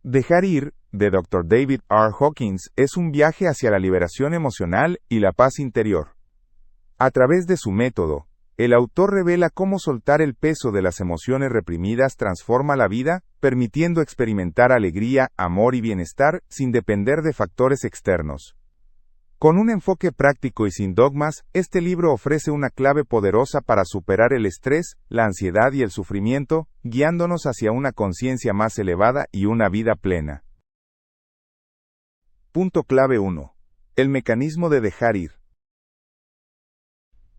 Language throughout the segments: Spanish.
Dejar ir, de Dr. David R. Hawkins, es un viaje hacia la liberación emocional y la paz interior. A través de su método, el autor revela cómo soltar el peso de las emociones reprimidas transforma la vida, permitiendo experimentar alegría, amor y bienestar sin depender de factores externos. Con un enfoque práctico y sin dogmas, este libro ofrece una clave poderosa para superar el estrés, la ansiedad y el sufrimiento, guiándonos hacia una conciencia más elevada y una vida plena. Punto clave 1. El mecanismo de dejar ir.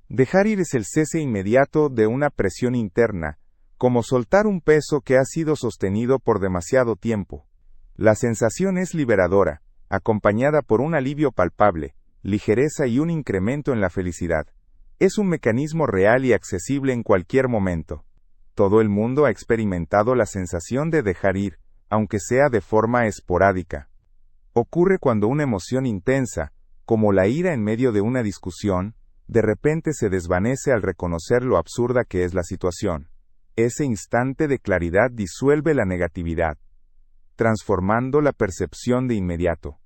Dejar ir es el cese inmediato de una presión interna, como soltar un peso que ha sido sostenido por demasiado tiempo. La sensación es liberadora, acompañada por un alivio palpable, ligereza y un incremento en la felicidad. Es un mecanismo real y accesible en cualquier momento. Todo el mundo ha experimentado la sensación de dejar ir, aunque sea de forma esporádica. Ocurre cuando una emoción intensa, como la ira en medio de una discusión, de repente se desvanece al reconocer lo absurda que es la situación. Ese instante de claridad disuelve la negatividad, transformando la percepción de inmediato.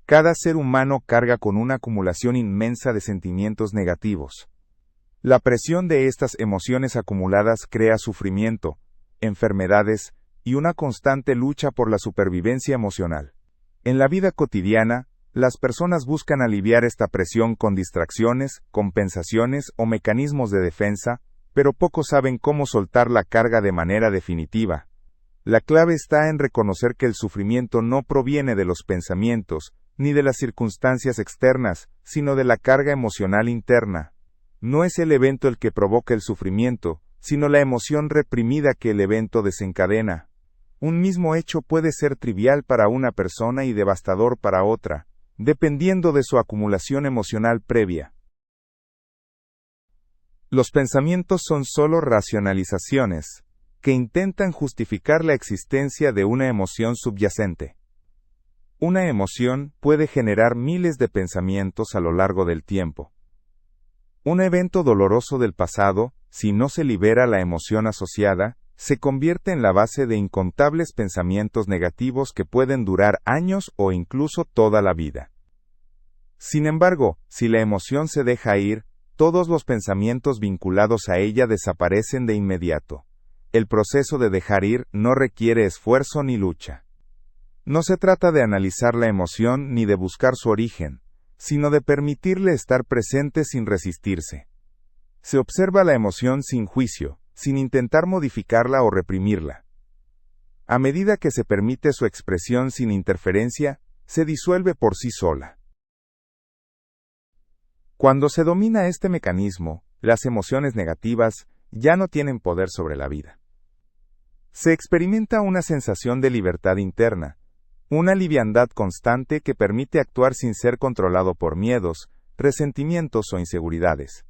Cada ser humano carga con una acumulación inmensa de sentimientos negativos. La presión de estas emociones acumuladas crea sufrimiento, enfermedades y una constante lucha por la supervivencia emocional. En la vida cotidiana, las personas buscan aliviar esta presión con distracciones, compensaciones o mecanismos de defensa, pero pocos saben cómo soltar la carga de manera definitiva. La clave está en reconocer que el sufrimiento no proviene de los pensamientos, ni de las circunstancias externas, sino de la carga emocional interna. No es el evento el que provoca el sufrimiento, sino la emoción reprimida que el evento desencadena. Un mismo hecho puede ser trivial para una persona y devastador para otra, dependiendo de su acumulación emocional previa. Los pensamientos son solo racionalizaciones, que intentan justificar la existencia de una emoción subyacente. Una emoción puede generar miles de pensamientos a lo largo del tiempo. Un evento doloroso del pasado, si no se libera la emoción asociada, se convierte en la base de incontables pensamientos negativos que pueden durar años o incluso toda la vida. Sin embargo, si la emoción se deja ir, todos los pensamientos vinculados a ella desaparecen de inmediato. El proceso de dejar ir no requiere esfuerzo ni lucha. No se trata de analizar la emoción ni de buscar su origen, sino de permitirle estar presente sin resistirse. Se observa la emoción sin juicio, sin intentar modificarla o reprimirla. A medida que se permite su expresión sin interferencia, se disuelve por sí sola. Cuando se domina este mecanismo, las emociones negativas ya no tienen poder sobre la vida. Se experimenta una sensación de libertad interna, una liviandad constante que permite actuar sin ser controlado por miedos, resentimientos o inseguridades.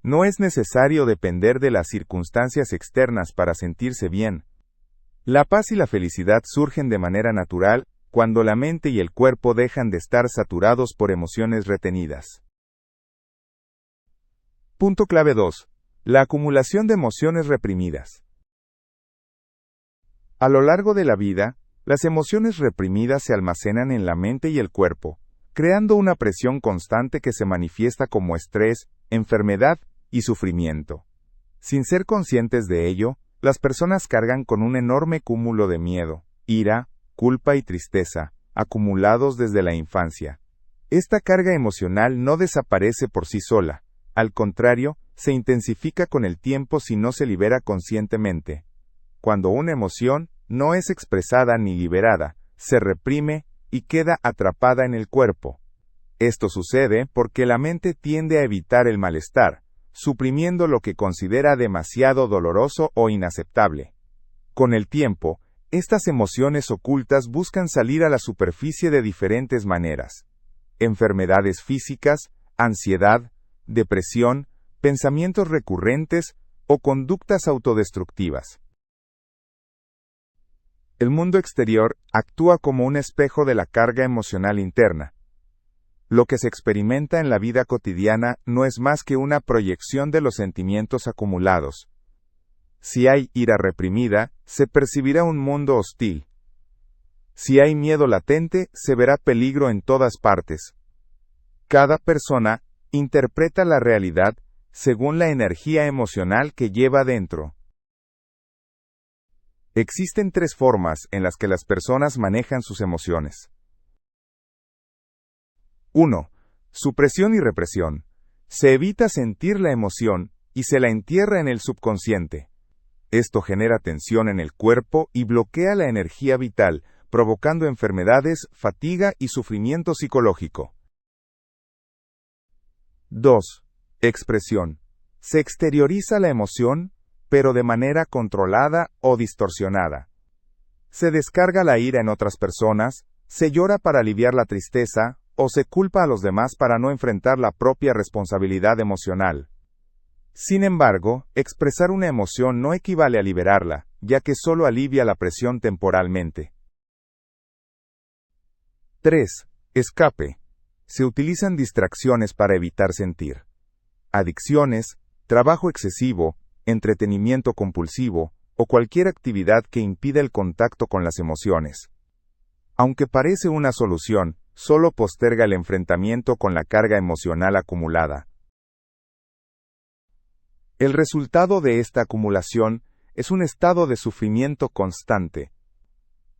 No es necesario depender de las circunstancias externas para sentirse bien. La paz y la felicidad surgen de manera natural cuando la mente y el cuerpo dejan de estar saturados por emociones retenidas. Punto clave 2. La acumulación de emociones reprimidas. A lo largo de la vida, las emociones reprimidas se almacenan en la mente y el cuerpo, creando una presión constante que se manifiesta como estrés, enfermedad y sufrimiento. Sin ser conscientes de ello, las personas cargan con un enorme cúmulo de miedo, ira, culpa y tristeza, acumulados desde la infancia. Esta carga emocional no desaparece por sí sola, al contrario, se intensifica con el tiempo si no se libera conscientemente. Cuando una emoción no es expresada ni liberada, se reprime y queda atrapada en el cuerpo. Esto sucede porque la mente tiende a evitar el malestar, suprimiendo lo que considera demasiado doloroso o inaceptable. Con el tiempo, estas emociones ocultas buscan salir a la superficie de diferentes maneras. Enfermedades físicas, ansiedad, depresión, pensamientos recurrentes o conductas autodestructivas. El mundo exterior actúa como un espejo de la carga emocional interna. Lo que se experimenta en la vida cotidiana no es más que una proyección de los sentimientos acumulados. Si hay ira reprimida, se percibirá un mundo hostil. Si hay miedo latente, se verá peligro en todas partes. Cada persona interpreta la realidad según la energía emocional que lleva dentro. Existen 3 formas en las que las personas manejan sus emociones. 1. Supresión y represión. Se evita sentir la emoción y se la entierra en el subconsciente. Esto genera tensión en el cuerpo y bloquea la energía vital, provocando enfermedades, fatiga y sufrimiento psicológico. 2. Expresión. Se exterioriza la emoción, pero de manera controlada o distorsionada. Se descarga la ira en otras personas, se llora para aliviar la tristeza, o se culpa a los demás para no enfrentar la propia responsabilidad emocional. Sin embargo, expresar una emoción no equivale a liberarla, ya que solo alivia la presión temporalmente. 3. Escape. Se utilizan distracciones para evitar sentir. Adicciones, trabajo excesivo, entretenimiento compulsivo, o cualquier actividad que impida el contacto con las emociones. Aunque parece una solución, solo posterga el enfrentamiento con la carga emocional acumulada. El resultado de esta acumulación es un estado de sufrimiento constante.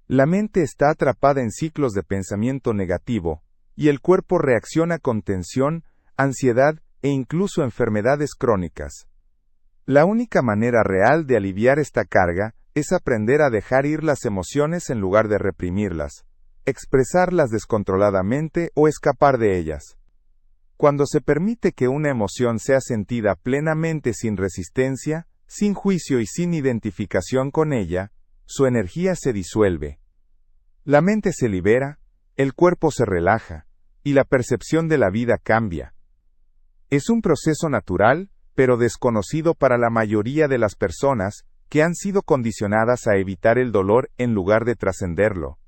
La mente está atrapada en ciclos de pensamiento negativo, y el cuerpo reacciona con tensión, ansiedad e incluso enfermedades crónicas. La única manera real de aliviar esta carga es aprender a dejar ir las emociones en lugar de reprimirlas, expresarlas descontroladamente o escapar de ellas. Cuando se permite que una emoción sea sentida plenamente sin resistencia, sin juicio y sin identificación con ella, su energía se disuelve. La mente se libera, el cuerpo se relaja, y la percepción de la vida cambia. Es un proceso natural, pero desconocido para la mayoría de las personas, que han sido condicionadas a evitar el dolor en lugar de trascenderlo.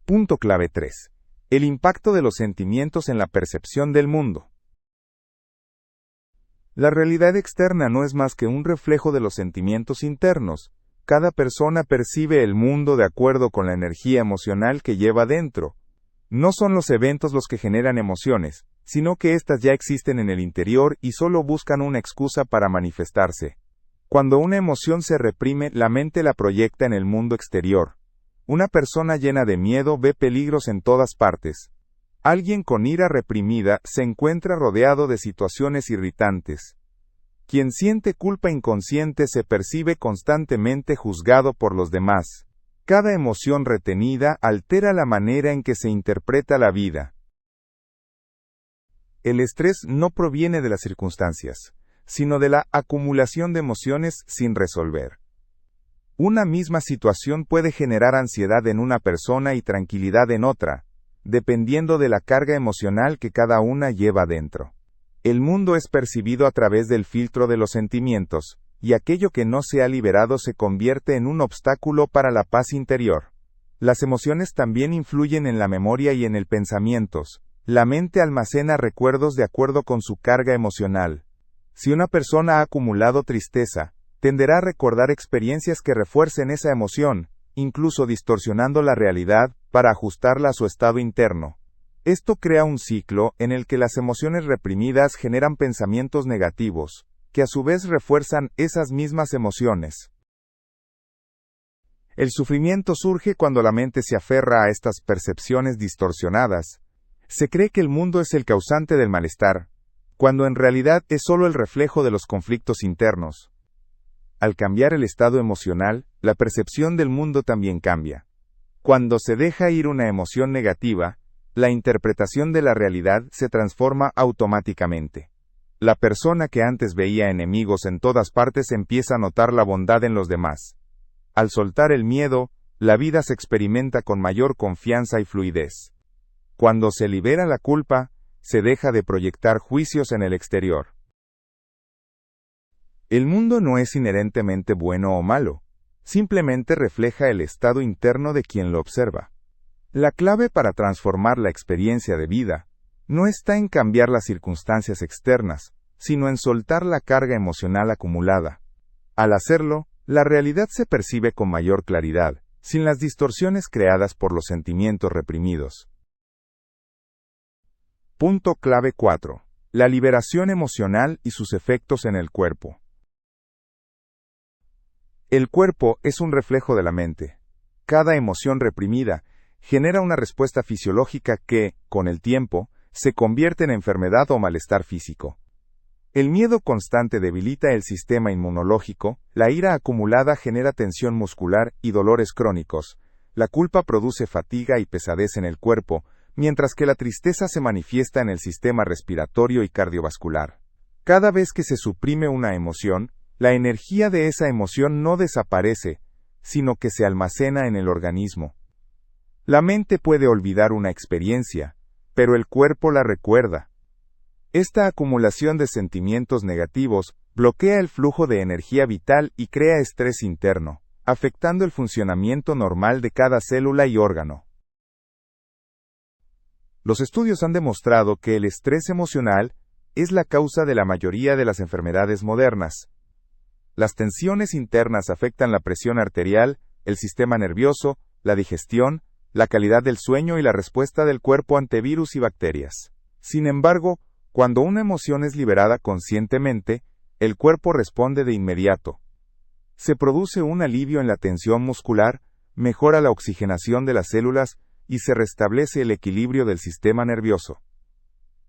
Punto clave 3. El impacto de los sentimientos en la percepción del mundo. La realidad externa no es más que un reflejo de los sentimientos internos. Cada persona percibe el mundo de acuerdo con la energía emocional que lleva dentro. No son los eventos los que generan emociones, sino que éstas ya existen en el interior y solo buscan una excusa para manifestarse. Cuando una emoción se reprime, la mente la proyecta en el mundo exterior. Una persona llena de miedo ve peligros en todas partes. Alguien con ira reprimida se encuentra rodeado de situaciones irritantes. Quien siente culpa inconsciente se percibe constantemente juzgado por los demás. Cada emoción retenida altera la manera en que se interpreta la vida. El estrés no proviene de las circunstancias, sino de la acumulación de emociones sin resolver. Una misma situación puede generar ansiedad en una persona y tranquilidad en otra, dependiendo de la carga emocional que cada una lleva dentro. El mundo es percibido a través del filtro de los sentimientos, y aquello que no se ha liberado se convierte en un obstáculo para la paz interior. Las emociones también influyen en la memoria y en el pensamiento. La mente almacena recuerdos de acuerdo con su carga emocional. Si una persona ha acumulado tristeza, tenderá a recordar experiencias que refuercen esa emoción, incluso distorsionando la realidad para ajustarla a su estado interno. Esto crea un ciclo en el que las emociones reprimidas generan pensamientos negativos, que a su vez refuerzan esas mismas emociones. El sufrimiento surge cuando la mente se aferra a estas percepciones distorsionadas. Se cree que el mundo es el causante del malestar, cuando en realidad es solo el reflejo de los conflictos internos. Al cambiar el estado emocional, la percepción del mundo también cambia. Cuando se deja ir una emoción negativa, la interpretación de la realidad se transforma automáticamente. La persona que antes veía enemigos en todas partes empieza a notar la bondad en los demás. Al soltar el miedo, la vida se experimenta con mayor confianza y fluidez. Cuando se libera la culpa, se deja de proyectar juicios en el exterior. El mundo no es inherentemente bueno o malo, simplemente refleja el estado interno de quien lo observa. La clave para transformar la experiencia de vida no está en cambiar las circunstancias externas, sino en soltar la carga emocional acumulada. Al hacerlo, la realidad se percibe con mayor claridad, sin las distorsiones creadas por los sentimientos reprimidos. Punto clave 4. La liberación emocional y sus efectos en el cuerpo. El cuerpo es un reflejo de la mente. Cada emoción reprimida genera una respuesta fisiológica que, con el tiempo, se convierte en enfermedad o malestar físico. El miedo constante debilita el sistema inmunológico, la ira acumulada genera tensión muscular y dolores crónicos, la culpa produce fatiga y pesadez en el cuerpo, mientras que la tristeza se manifiesta en el sistema respiratorio y cardiovascular. Cada vez que se suprime una emoción, la energía de esa emoción no desaparece, sino que se almacena en el organismo. La mente puede olvidar una experiencia, pero el cuerpo la recuerda. Esta acumulación de sentimientos negativos bloquea el flujo de energía vital y crea estrés interno, afectando el funcionamiento normal de cada célula y órgano. Los estudios han demostrado que el estrés emocional es la causa de la mayoría de las enfermedades modernas. Las tensiones internas afectan la presión arterial, el sistema nervioso, la digestión, la calidad del sueño y la respuesta del cuerpo ante virus y bacterias. Sin embargo, cuando una emoción es liberada conscientemente, el cuerpo responde de inmediato. Se produce un alivio en la tensión muscular, mejora la oxigenación de las células y se restablece el equilibrio del sistema nervioso.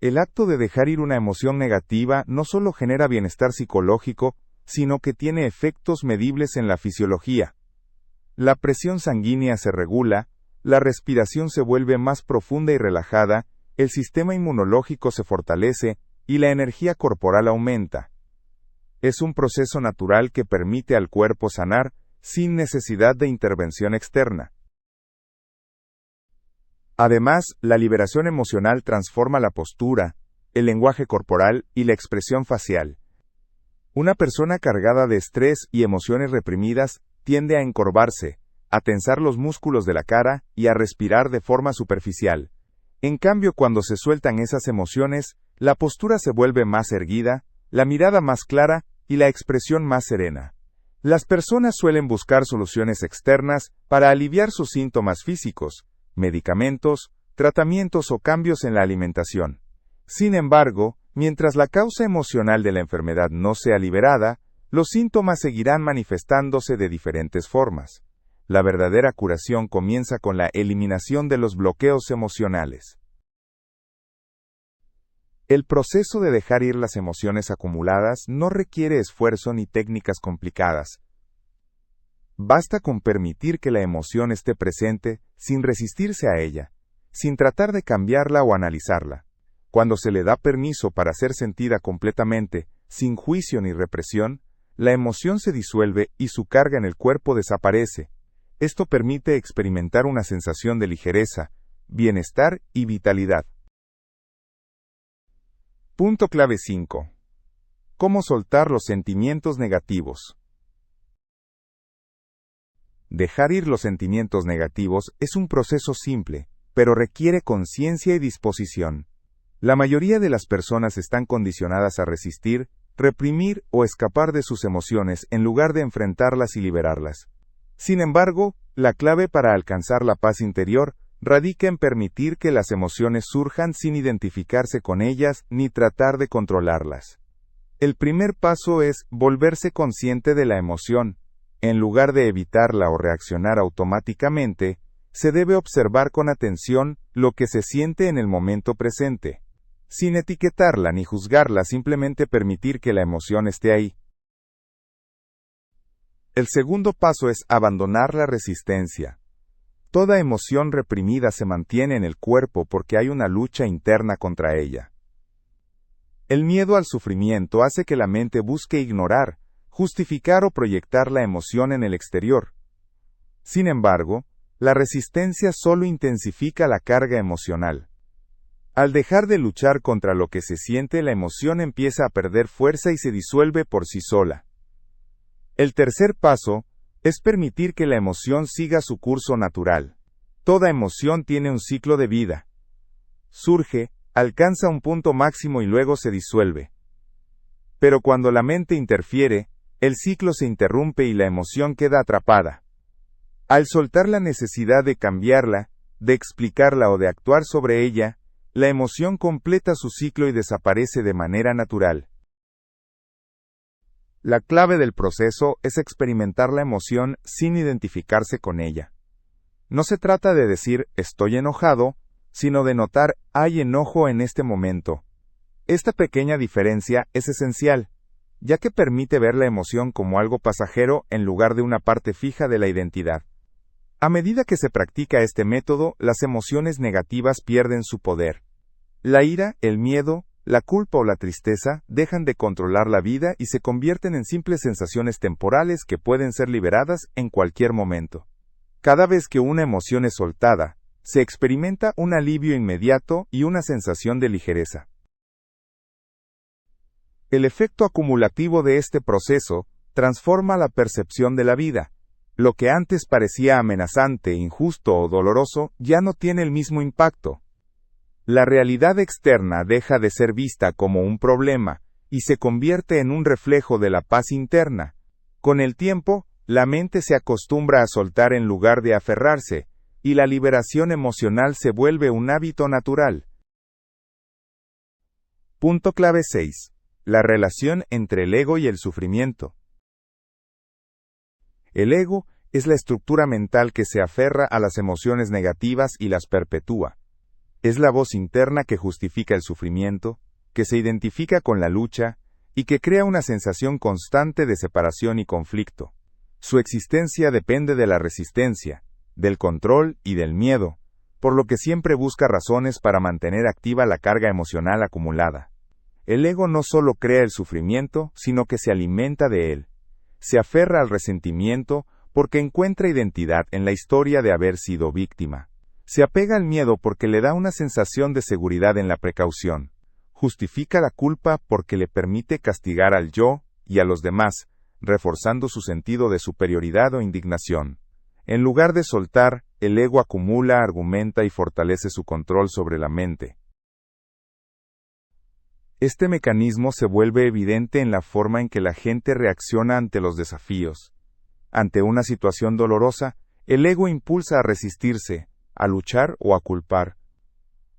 El acto de dejar ir una emoción negativa no solo genera bienestar psicológico, sino que tiene efectos medibles en la fisiología. La presión sanguínea se regula, la respiración se vuelve más profunda y relajada, el sistema inmunológico se fortalece y la energía corporal aumenta. Es un proceso natural que permite al cuerpo sanar sin necesidad de intervención externa. Además, la liberación emocional transforma la postura, el lenguaje corporal y la expresión facial. Una persona cargada de estrés y emociones reprimidas tiende a encorvarse, a tensar los músculos de la cara y a respirar de forma superficial. En cambio, cuando se sueltan esas emociones, la postura se vuelve más erguida, la mirada más clara y la expresión más serena. Las personas suelen buscar soluciones externas para aliviar sus síntomas físicos, medicamentos, tratamientos o cambios en la alimentación. Sin embargo, mientras la causa emocional de la enfermedad no sea liberada, los síntomas seguirán manifestándose de diferentes formas. La verdadera curación comienza con la eliminación de los bloqueos emocionales. El proceso de dejar ir las emociones acumuladas no requiere esfuerzo ni técnicas complicadas. Basta con permitir que la emoción esté presente sin resistirse a ella, sin tratar de cambiarla o analizarla. Cuando se le da permiso para ser sentida completamente, sin juicio ni represión, la emoción se disuelve y su carga en el cuerpo desaparece. Esto permite experimentar una sensación de ligereza, bienestar y vitalidad. Punto clave 5. ¿Cómo soltar los sentimientos negativos? Dejar ir los sentimientos negativos es un proceso simple, pero requiere conciencia y disposición. La mayoría de las personas están condicionadas a resistir, reprimir o escapar de sus emociones en lugar de enfrentarlas y liberarlas. Sin embargo, la clave para alcanzar la paz interior radica en permitir que las emociones surjan sin identificarse con ellas ni tratar de controlarlas. El primer paso es volverse consciente de la emoción. En lugar de evitarla o reaccionar automáticamente, se debe observar con atención lo que se siente en el momento presente. Sin etiquetarla ni juzgarla, simplemente permitir que la emoción esté ahí. El segundo paso es abandonar la resistencia. Toda emoción reprimida se mantiene en el cuerpo porque hay una lucha interna contra ella. El miedo al sufrimiento hace que la mente busque ignorar, justificar o proyectar la emoción en el exterior. Sin embargo, la resistencia solo intensifica la carga emocional. Al dejar de luchar contra lo que se siente, la emoción empieza a perder fuerza y se disuelve por sí sola. El tercer paso es permitir que la emoción siga su curso natural. Toda emoción tiene un ciclo de vida. Surge, alcanza un punto máximo y luego se disuelve. Pero cuando la mente interfiere, el ciclo se interrumpe y la emoción queda atrapada. Al soltar la necesidad de cambiarla, de explicarla o de actuar sobre ella, la emoción completa su ciclo y desaparece de manera natural. La clave del proceso es experimentar la emoción sin identificarse con ella. No se trata de decir estoy enojado, sino de notar hay enojo en este momento. Esta pequeña diferencia es esencial, ya que permite ver la emoción como algo pasajero en lugar de una parte fija de la identidad. A medida que se practica este método, las emociones negativas pierden su poder. La ira, el miedo, la culpa o la tristeza dejan de controlar la vida y se convierten en simples sensaciones temporales que pueden ser liberadas en cualquier momento. Cada vez que una emoción es soltada, se experimenta un alivio inmediato y una sensación de ligereza. El efecto acumulativo de este proceso transforma la percepción de la vida. Lo que antes parecía amenazante, injusto o doloroso ya no tiene el mismo impacto. La realidad externa deja de ser vista como un problema y se convierte en un reflejo de la paz interna. Con el tiempo, la mente se acostumbra a soltar en lugar de aferrarse, y la liberación emocional se vuelve un hábito natural. Punto clave 6. La relación entre el ego y el sufrimiento. El ego es la estructura mental que se aferra a las emociones negativas y las perpetúa. Es la voz interna que justifica el sufrimiento, que se identifica con la lucha y que crea una sensación constante de separación y conflicto. Su existencia depende de la resistencia, del control y del miedo, por lo que siempre busca razones para mantener activa la carga emocional acumulada. El ego no solo crea el sufrimiento, sino que se alimenta de él. Se aferra al resentimiento porque encuentra identidad en la historia de haber sido víctima. Se apega al miedo porque le da una sensación de seguridad en la precaución. Justifica la culpa porque le permite castigar al yo y a los demás, reforzando su sentido de superioridad o indignación. En lugar de soltar, el ego acumula, argumenta y fortalece su control sobre la mente. Este mecanismo se vuelve evidente en la forma en que la gente reacciona ante los desafíos. Ante una situación dolorosa, el ego impulsa a resistirse, a luchar o a culpar.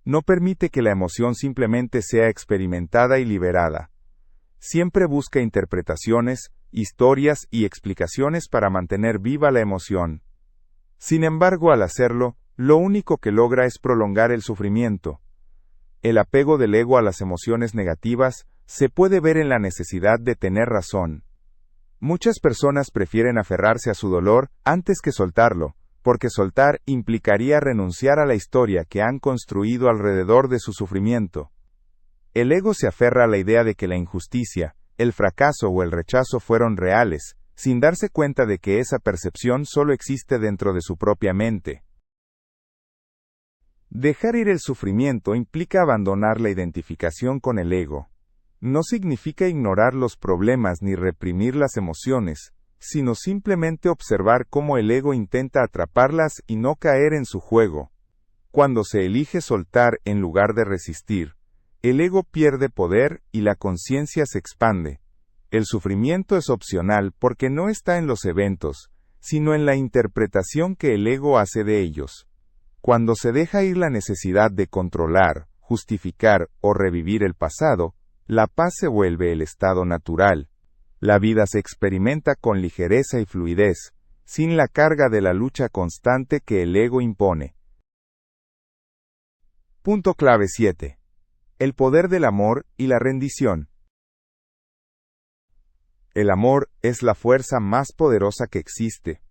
No permite que la emoción simplemente sea experimentada y liberada. Siempre busca interpretaciones, historias y explicaciones para mantener viva la emoción. Sin embargo, al hacerlo, lo único que logra es prolongar el sufrimiento. El apego del ego a las emociones negativas se puede ver en la necesidad de tener razón. Muchas personas prefieren aferrarse a su dolor antes que soltarlo, porque soltar implicaría renunciar a la historia que han construido alrededor de su sufrimiento. El ego se aferra a la idea de que la injusticia, el fracaso o el rechazo fueron reales, sin darse cuenta de que esa percepción solo existe dentro de su propia mente. Dejar ir el sufrimiento implica abandonar la identificación con el ego. No significa ignorar los problemas ni reprimir las emociones, sino simplemente observar cómo el ego intenta atraparlas y no caer en su juego. Cuando se elige soltar en lugar de resistir, el ego pierde poder y la conciencia se expande. El sufrimiento es opcional porque no está en los eventos, sino en la interpretación que el ego hace de ellos. Cuando se deja ir la necesidad de controlar, justificar o revivir el pasado, la paz se vuelve el estado natural. La vida se experimenta con ligereza y fluidez, sin la carga de la lucha constante que el ego impone. Punto clave 7. El poder del amor y la rendición. El amor es la fuerza más poderosa que existe.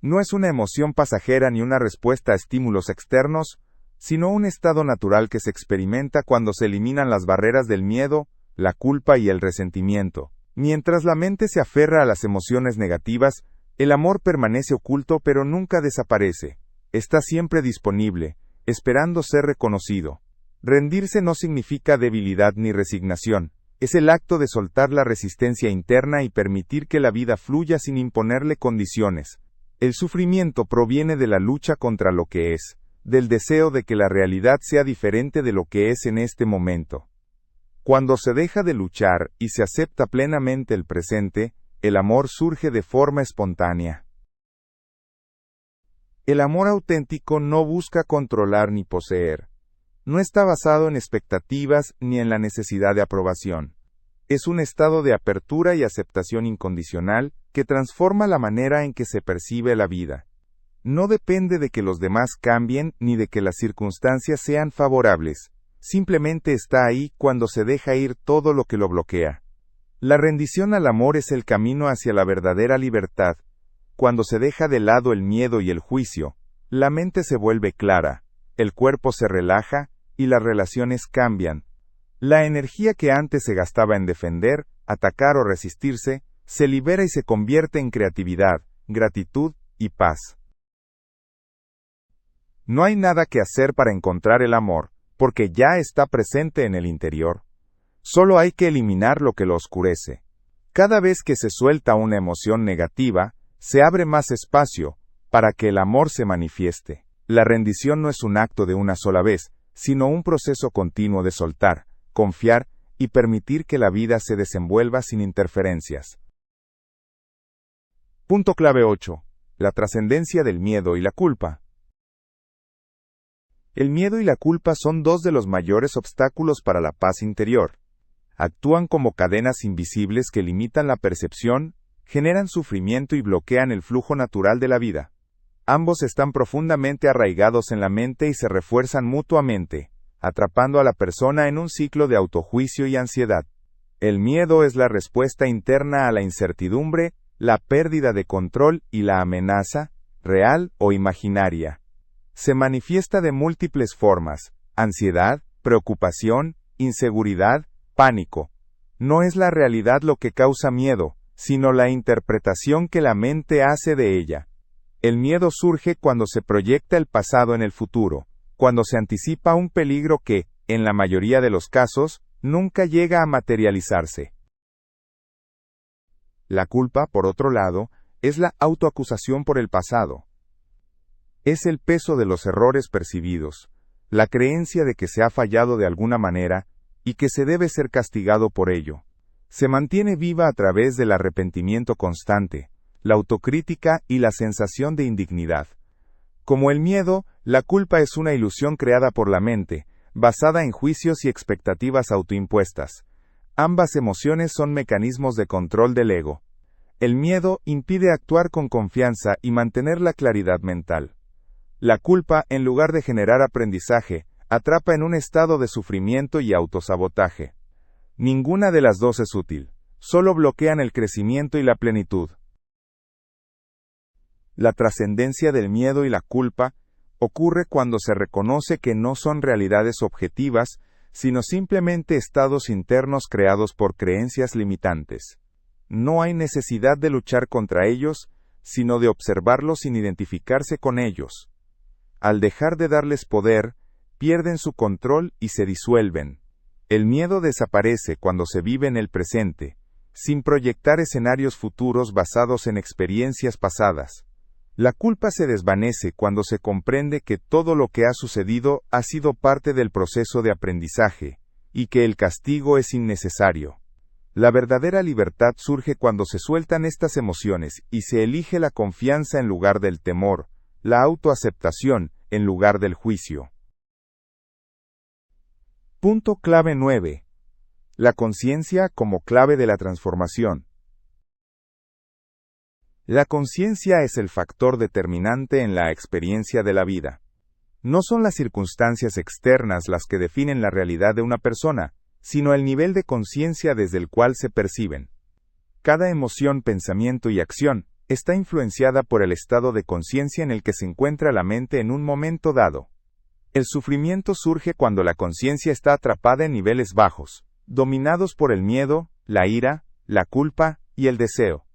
No es una emoción pasajera ni una respuesta a estímulos externos, sino un estado natural que se experimenta cuando se eliminan las barreras del miedo, la culpa y el resentimiento. Mientras la mente se aferra a las emociones negativas, el amor permanece oculto pero nunca desaparece. Está siempre disponible, esperando ser reconocido. Rendirse no significa debilidad ni resignación. Es el acto de soltar la resistencia interna y permitir que la vida fluya sin imponerle condiciones. El sufrimiento proviene de la lucha contra lo que es, del deseo de que la realidad sea diferente de lo que es en este momento. Cuando se deja de luchar y se acepta plenamente el presente, el amor surge de forma espontánea. El amor auténtico no busca controlar ni poseer. No está basado en expectativas ni en la necesidad de aprobación. Es un estado de apertura y aceptación incondicional que transforma la manera en que se percibe la vida. No depende de que los demás cambien ni de que las circunstancias sean favorables. Simplemente está ahí cuando se deja ir todo lo que lo bloquea. La rendición al amor es el camino hacia la verdadera libertad. Cuando se deja de lado el miedo y el juicio, la mente se vuelve clara, el cuerpo se relaja y las relaciones cambian. La energía que antes se gastaba en defender, atacar o resistirse, se libera y se convierte en creatividad, gratitud y paz. No hay nada que hacer para encontrar el amor, porque ya está presente en el interior. Solo hay que eliminar lo que lo oscurece. Cada vez que se suelta una emoción negativa, se abre más espacio para que el amor se manifieste. La rendición no es un acto de una sola vez, sino un proceso continuo de soltar, confiar y permitir que la vida se desenvuelva sin interferencias. Punto clave 8. La trascendencia del miedo y la culpa. El miedo y la culpa son dos de los mayores obstáculos para la paz interior. Actúan como cadenas invisibles que limitan la percepción, generan sufrimiento y bloquean el flujo natural de la vida. Ambos están profundamente arraigados en la mente y se refuerzan mutuamente, atrapando a la persona en un ciclo de autojuicio y ansiedad. El miedo es la respuesta interna a la incertidumbre, la pérdida de control y la amenaza, real o imaginaria. Se manifiesta de múltiples formas: ansiedad, preocupación, inseguridad, pánico. No es la realidad lo que causa miedo, sino la interpretación que la mente hace de ella. El miedo surge cuando se proyecta el pasado en el futuro, cuando se anticipa un peligro que, en la mayoría de los casos, nunca llega a materializarse. La culpa, por otro lado, es la autoacusación por el pasado. Es el peso de los errores percibidos, la creencia de que se ha fallado de alguna manera y que se debe ser castigado por ello. Se mantiene viva a través del arrepentimiento constante, la autocrítica y la sensación de indignidad. Como el miedo, la culpa es una ilusión creada por la mente, basada en juicios y expectativas autoimpuestas. Ambas emociones son mecanismos de control del ego. El miedo impide actuar con confianza y mantener la claridad mental. La culpa, en lugar de generar aprendizaje, atrapa en un estado de sufrimiento y autosabotaje. Ninguna de las dos es útil, solo bloquean el crecimiento y la plenitud. La trascendencia del miedo y la culpa ocurre cuando se reconoce que no son realidades objetivas, sino simplemente estados internos creados por creencias limitantes. No hay necesidad de luchar contra ellos, sino de observarlos sin identificarse con ellos. Al dejar de darles poder, pierden su control y se disuelven. El miedo desaparece cuando se vive en el presente, sin proyectar escenarios futuros basados en experiencias pasadas. La culpa se desvanece cuando se comprende que todo lo que ha sucedido ha sido parte del proceso de aprendizaje, y que el castigo es innecesario. La verdadera libertad surge cuando se sueltan estas emociones y se elige la confianza en lugar del temor, la autoaceptación en lugar del juicio. Punto clave 9. La conciencia como clave de la transformación. La conciencia es el factor determinante en la experiencia de la vida. No son las circunstancias externas las que definen la realidad de una persona, sino el nivel de conciencia desde el cual se perciben. Cada emoción, pensamiento y acción está influenciada por el estado de conciencia en el que se encuentra la mente en un momento dado. El sufrimiento surge cuando la conciencia está atrapada en niveles bajos, dominados por el miedo, la ira, la culpa y el deseo.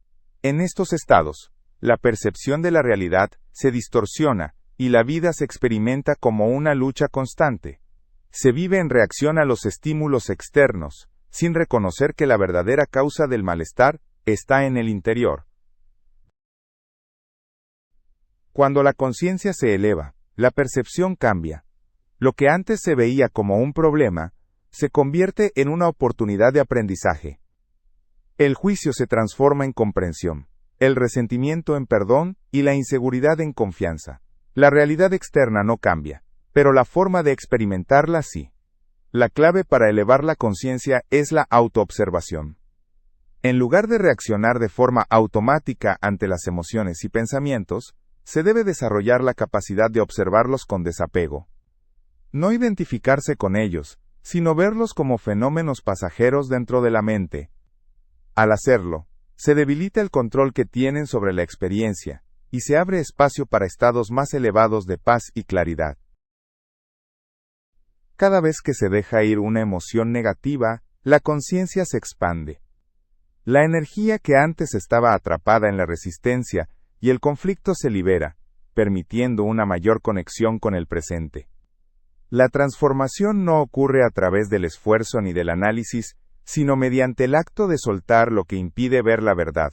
En estos estados, la percepción de la realidad se distorsiona y la vida se experimenta como una lucha constante. Se vive en reacción a los estímulos externos, sin reconocer que la verdadera causa del malestar está en el interior. Cuando la conciencia se eleva, la percepción cambia. Lo que antes se veía como un problema, se convierte en una oportunidad de aprendizaje. El juicio se transforma en comprensión, el resentimiento en perdón y la inseguridad en confianza. La realidad externa no cambia, pero la forma de experimentarla sí. La clave para elevar la conciencia es la autoobservación. En lugar de reaccionar de forma automática ante las emociones y pensamientos, se debe desarrollar la capacidad de observarlos con desapego. No identificarse con ellos, sino verlos como fenómenos pasajeros dentro de la mente. Al hacerlo, se debilita el control que tienen sobre la experiencia, y se abre espacio para estados más elevados de paz y claridad. Cada vez que se deja ir una emoción negativa, la conciencia se expande. La energía que antes estaba atrapada en la resistencia y el conflicto se libera, permitiendo una mayor conexión con el presente. La transformación no ocurre a través del esfuerzo ni del análisis, sino mediante el acto de soltar lo que impide ver la verdad.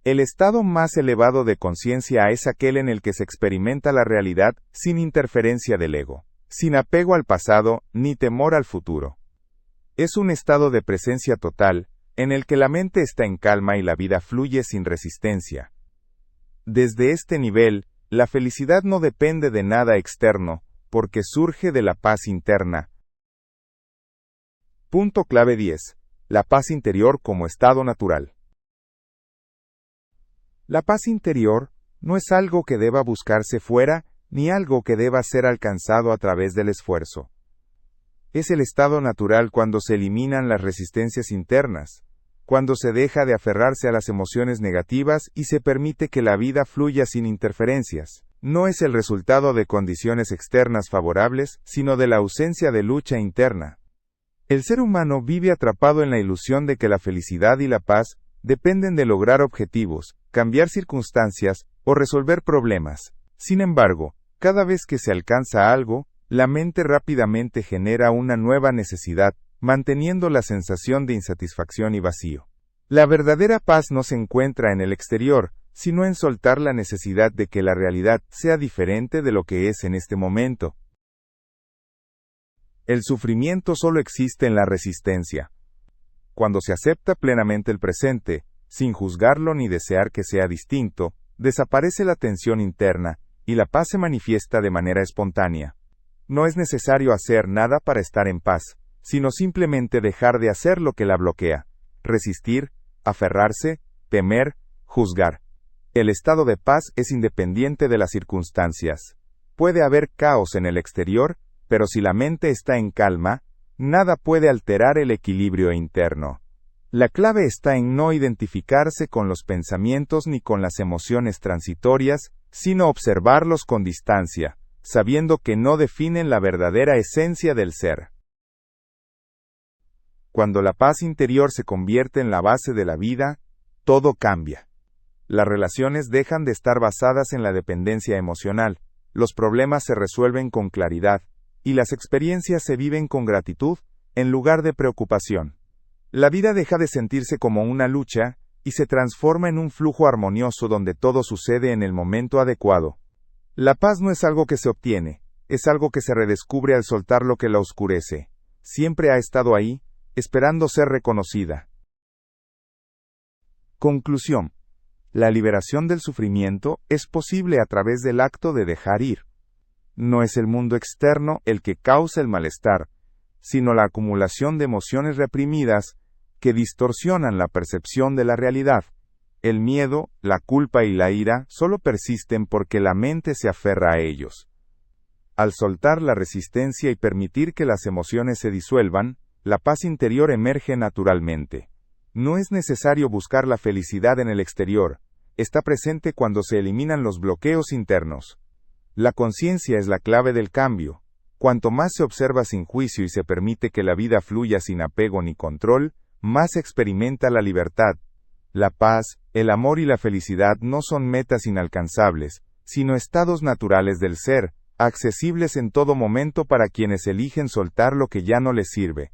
El estado más elevado de conciencia es aquel en el que se experimenta la realidad sin interferencia del ego, sin apego al pasado ni temor al futuro. Es un estado de presencia total, en el que la mente está en calma y la vida fluye sin resistencia. Desde este nivel, la felicidad no depende de nada externo, porque surge de la paz interna. Punto clave 10. La paz interior como estado natural. La paz interior no es algo que deba buscarse fuera, ni algo que deba ser alcanzado a través del esfuerzo. Es el estado natural cuando se eliminan las resistencias internas, cuando se deja de aferrarse a las emociones negativas y se permite que la vida fluya sin interferencias. No es el resultado de condiciones externas favorables, sino de la ausencia de lucha interna. El ser humano vive atrapado en la ilusión de que la felicidad y la paz dependen de lograr objetivos, cambiar circunstancias o resolver problemas. Sin embargo, cada vez que se alcanza algo, la mente rápidamente genera una nueva necesidad, manteniendo la sensación de insatisfacción y vacío. La verdadera paz no se encuentra en el exterior, sino en soltar la necesidad de que la realidad sea diferente de lo que es en este momento. El sufrimiento solo existe en la resistencia. Cuando se acepta plenamente el presente, sin juzgarlo ni desear que sea distinto, desaparece la tensión interna, y la paz se manifiesta de manera espontánea. No es necesario hacer nada para estar en paz, sino simplemente dejar de hacer lo que la bloquea, resistir, aferrarse, temer, juzgar. El estado de paz es independiente de las circunstancias. Puede haber caos en el exterior, pero si la mente está en calma, nada puede alterar el equilibrio interno. La clave está en no identificarse con los pensamientos ni con las emociones transitorias, sino observarlos con distancia, sabiendo que no definen la verdadera esencia del ser. Cuando la paz interior se convierte en la base de la vida, todo cambia. Las relaciones dejan de estar basadas en la dependencia emocional, los problemas se resuelven con claridad, y las experiencias se viven con gratitud, en lugar de preocupación. La vida deja de sentirse como una lucha, y se transforma en un flujo armonioso donde todo sucede en el momento adecuado. La paz no es algo que se obtiene, es algo que se redescubre al soltar lo que la oscurece. Siempre ha estado ahí, esperando ser reconocida. Conclusión. La liberación del sufrimiento es posible a través del acto de dejar ir. No es el mundo externo el que causa el malestar, sino la acumulación de emociones reprimidas que distorsionan la percepción de la realidad. El miedo, la culpa y la ira solo persisten porque la mente se aferra a ellos. Al soltar la resistencia y permitir que las emociones se disuelvan, la paz interior emerge naturalmente. No es necesario buscar la felicidad en el exterior, está presente cuando se eliminan los bloqueos internos. La conciencia es la clave del cambio. Cuanto más se observa sin juicio y se permite que la vida fluya sin apego ni control, más se experimenta la libertad. La paz, el amor y la felicidad no son metas inalcanzables, sino estados naturales del ser, accesibles en todo momento para quienes eligen soltar lo que ya no les sirve.